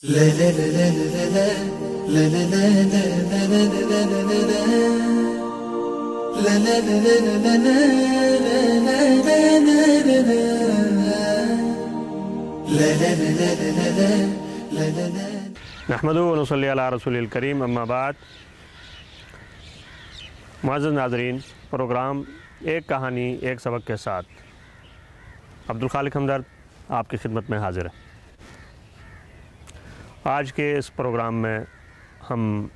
نحمدہ و نصلی علی رسول الکریم، اما بعد۔ معزز ناظرین، پروگرام ایک کہانی ایک سبق کے ساتھ عبدالخالق ہمدرد آپ کی خدمت میں حاضر ہے۔ آج کے اس پروگرام میں ہم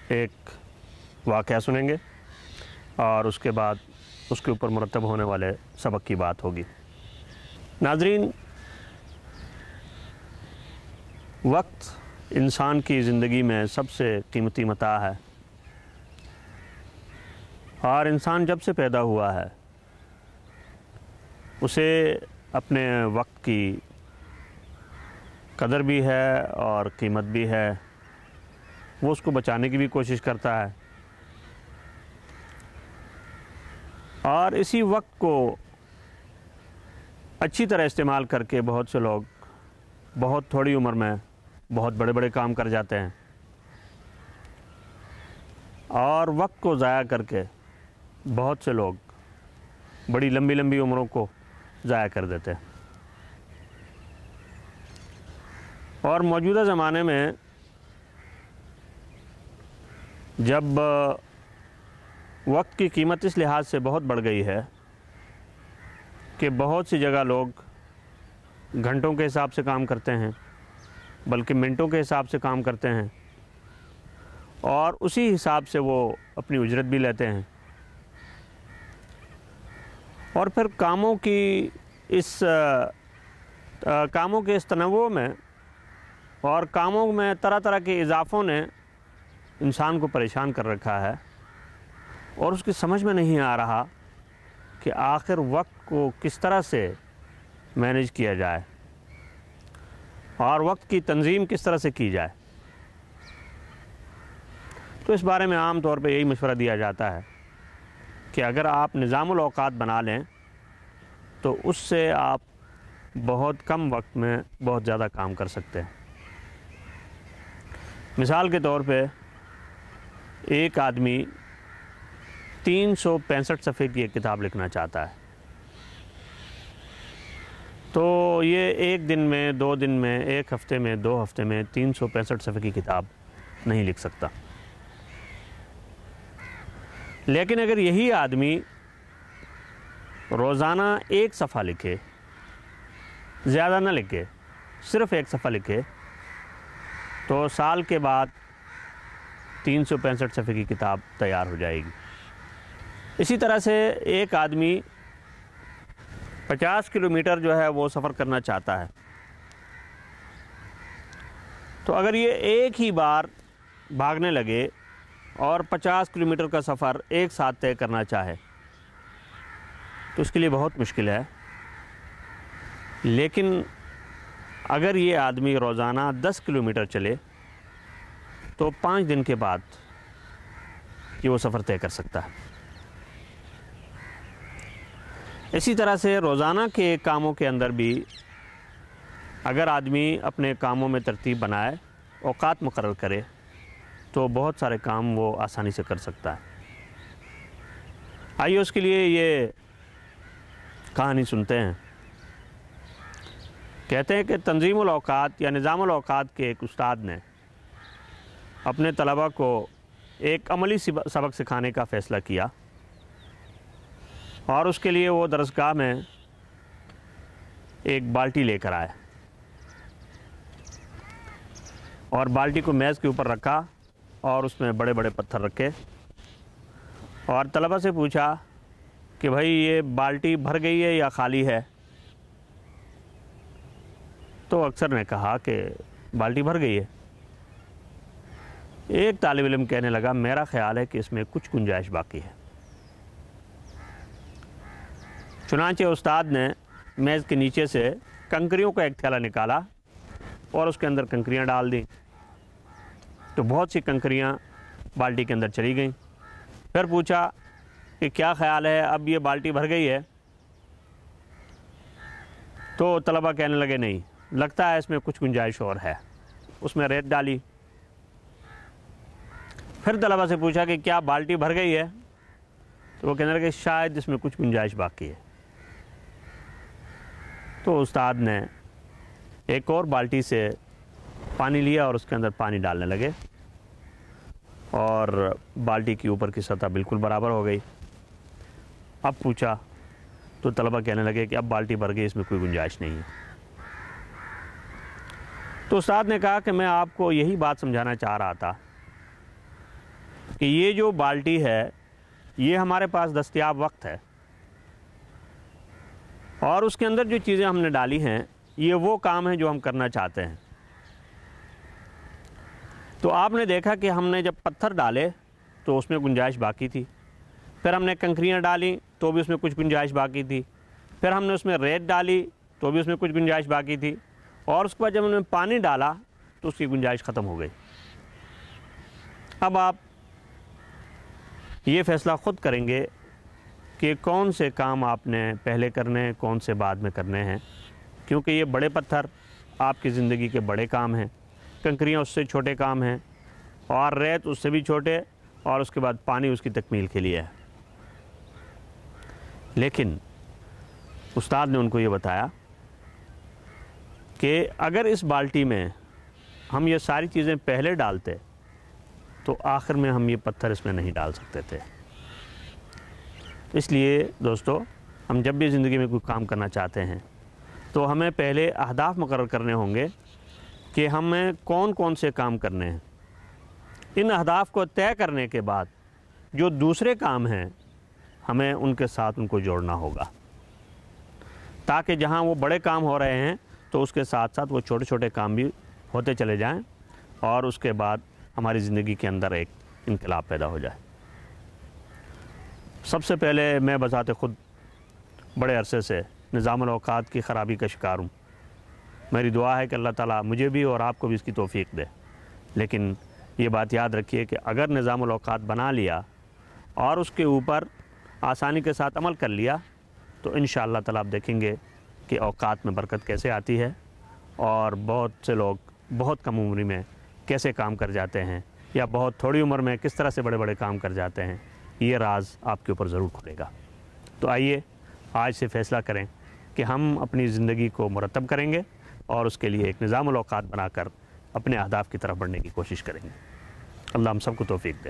ایک واقعہ سنیں گے اور اس کے بعد اس کے اوپر مرتب ہونے والے سبق کی بات ہوگی۔ ناظرین، وقت انسان کی زندگی میں سب سے قیمتی متاع ہے، اور انسان جب سے پیدا ہوا ہے اسے اپنے وقت کی قدر بھی ہے اور قیمت بھی ہے۔ وہ اس کو بچانے کی بھی کوشش کرتا ہے، اور اسی وقت کو اچھی طرح استعمال کر کے بہت سے لوگ بہت تھوڑی عمر میں بہت بڑے بڑے کام کر جاتے ہیں، اور وقت کو ضائع کر کے بہت سے لوگ بڑی لمبی لمبی عمروں کو ضائع کر دیتے ہیں۔ اور موجودہ زمانے میں جب وقت کی قیمت اس لحاظ سے بہت بڑھ گئی ہے کہ بہت سی جگہ لوگ گھنٹوں کے حساب سے کام کرتے ہیں، بلکہ منٹوں کے حساب سے کام کرتے ہیں، اور اسی حساب سے وہ اپنی اجرت بھی لیتے ہیں۔ اور پھر کاموں کے اس تنوع میں اور کاموں میں طرح طرح کے اضافوں نے انسان کو پریشان کر رکھا ہے، اور اس کی سمجھ میں نہیں آ رہا کہ آخر وقت کو کس طرح سے مینیج کیا جائے اور وقت کی تنظیم کس طرح سے کی جائے۔ تو اس بارے میں عام طور پہ یہی مشورہ دیا جاتا ہے کہ اگر آپ نظام الاوقات بنا لیں تو اس سے آپ بہت کم وقت میں بہت زیادہ کام کر سکتے ہیں۔ مثال کے طور پہ ایک آدمی 365 صفحے کی ایک کتاب لکھنا چاہتا ہے، تو یہ ایک دن میں، 2 دن میں، 1 ہفتے میں، 2 ہفتے میں 365 صفحے کی کتاب نہیں لکھ سکتا۔ لیکن اگر یہی آدمی روزانہ 1 صفحہ لکھے، زیادہ نہ لکھے، صرف 1 صفحہ لکھے، تو سال کے بعد 365 صفحے کی کتاب تیار ہو جائے گی۔ اسی طرح سے ایک آدمی 50 کلومیٹر جو ہے وہ سفر کرنا چاہتا ہے، تو اگر یہ ایک ہی بار بھاگنے لگے اور 50 کلومیٹر کا سفر ایک ساتھ طے کرنا چاہے تو اس کے لیے بہت مشکل ہے۔ لیکن اگر یہ آدمی روزانہ 10 کلومیٹر چلے تو 5 دن کے بعد یہ وہ سفر طے کر سکتا ہے۔ اسی طرح سے روزانہ کے کاموں کے اندر بھی اگر آدمی اپنے کاموں میں ترتیب بنائے، اوقات مقرر کرے، تو بہت سارے کام وہ آسانی سے کر سکتا ہے۔ آئیے اس کے لیے یہ کہانی سنتے ہیں۔ کہتے ہیں کہ تنظیم الاوقات یا نظام الاوقات کے ایک استاد نے اپنے طلباء کو ایک عملی سبق سکھانے کا فیصلہ کیا، اور اس کے لیے وہ درسگاہ میں ایک بالٹی لے کر آئے اور بالٹی کو میز کے اوپر رکھا اور اس میں بڑے بڑے پتھر رکھے، اور طلباء سے پوچھا کہ بھائی یہ بالٹی بھر گئی ہے یا خالی ہے؟ تو اکثر نے کہا کہ بالٹی بھر گئی ہے۔ ایک طالب علم کہنے لگا، میرا خیال ہے کہ اس میں کچھ گنجائش باقی ہے۔ چنانچہ استاد نے میز کے نیچے سے کنکریوں کا ایک تھیلا نکالا اور اس کے اندر کنکریاں ڈال دیں، تو بہت سی کنکریاں بالٹی کے اندر چلی گئیں۔ پھر پوچھا کہ کیا خیال ہے، اب یہ بالٹی بھر گئی ہے؟ تو طلباء کہنے لگے نہیں، لگتا ہے اس میں کچھ گنجائش اور ہے۔ اس میں ریت ڈالی. پھر طلبہ سے پوچھا کہ کیا بالٹی بھر گئی ہے؟ تو وہ کہنے لگے شاید اس میں کچھ گنجائش باقی ہے. تو استاد نے ایک اور بالٹی سے پانی لیا اور اس کے اندر پانی ڈالنے لگے اور بالٹی کی اوپر کی سطح بالکل برابر ہو گئی. اب پوچھا تو طلبہ کہنے لگے کہ اب بالٹی بھر گئی، اس میں کوئی گنجائش نہیں ہے. تو استاد نے کہا کہ میں آپ کو یہی بات سمجھانا چاہ رہا تھا کہ یہ جو بالٹی ہے یہ ہمارے پاس دستیاب وقت ہے، اور اس کے اندر جو چیزیں ہم نے ڈالی ہیں یہ وہ کام ہیں جو ہم کرنا چاہتے ہیں. تو آپ نے دیکھا کہ ہم نے جب پتھر ڈالے تو اس میں گنجائش باقی تھی، پھر ہم نے کنکریاں ڈالیں تو بھی اس میں کچھ گنجائش باقی تھی، پھر ہم نے اس میں ریت ڈالی تو بھی اس میں کچھ گنجائش باقی تھی، اور اس کے بعد جب ہم نے پانی ڈالا تو اس کی گنجائش ختم ہو گئی. اب آپ یہ فیصلہ خود کریں گے کہ کون سے کام آپ نے پہلے کرنے ہیں، کون سے بعد میں کرنے ہیں، کیونکہ یہ بڑے پتھر آپ کی زندگی کے بڑے کام ہیں، کنکریاں اس سے چھوٹے کام ہیں، اور ریت اس سے بھی چھوٹے، اور اس کے بعد پانی اس کی تکمیل کے لیے ہے. لیکن استاد نے ان کو یہ بتایا کہ اگر اس بالٹی میں ہم یہ ساری چیزیں پہلے ڈالتے تو آخر میں ہم یہ پتھر اس میں نہیں ڈال سکتے تھے. اس لیے دوستو، ہم جب بھی زندگی میں کوئی کام کرنا چاہتے ہیں تو ہمیں پہلے اہداف مقرر کرنے ہوں گے کہ ہمیں کون کون سے کام کرنے ہیں. ان اہداف کو طے کرنے کے بعد جو دوسرے کام ہیں ہمیں ان کے ساتھ ان کو جوڑنا ہوگا، تاکہ جہاں وہ بڑے کام ہو رہے ہیں تو اس کے ساتھ ساتھ وہ چھوٹے چھوٹے کام بھی ہوتے چلے جائیں، اور اس کے بعد ہماری زندگی کے اندر ایک انقلاب پیدا ہو جائے. سب سے پہلے میں بذات خود بڑے عرصے سے نظام الاوقات کی خرابی کا شکار ہوں. میری دعا ہے کہ اللہ تعالیٰ مجھے بھی اور آپ کو بھی اس کی توفیق دے. لیکن یہ بات یاد رکھیے کہ اگر نظام الاوقات بنا لیا اور اس کے اوپر آسانی کے ساتھ عمل کر لیا تو انشاءاللہ تعالیٰ آپ دیکھیں گے کہ اوقات میں برکت کیسے آتی ہے، اور بہت سے لوگ بہت کم عمری میں کیسے کام کر جاتے ہیں، یا بہت تھوڑی عمر میں کس طرح سے بڑے بڑے کام کر جاتے ہیں. یہ راز آپ کے اوپر ضرور کھلے گا. تو آئیے آج سے فیصلہ کریں کہ ہم اپنی زندگی کو مرتب کریں گے اور اس کے لیے ایک نظام الاوقات بنا کر اپنے اہداف کی طرف بڑھنے کی کوشش کریں گے. اللہ ہم سب کو توفیق دے.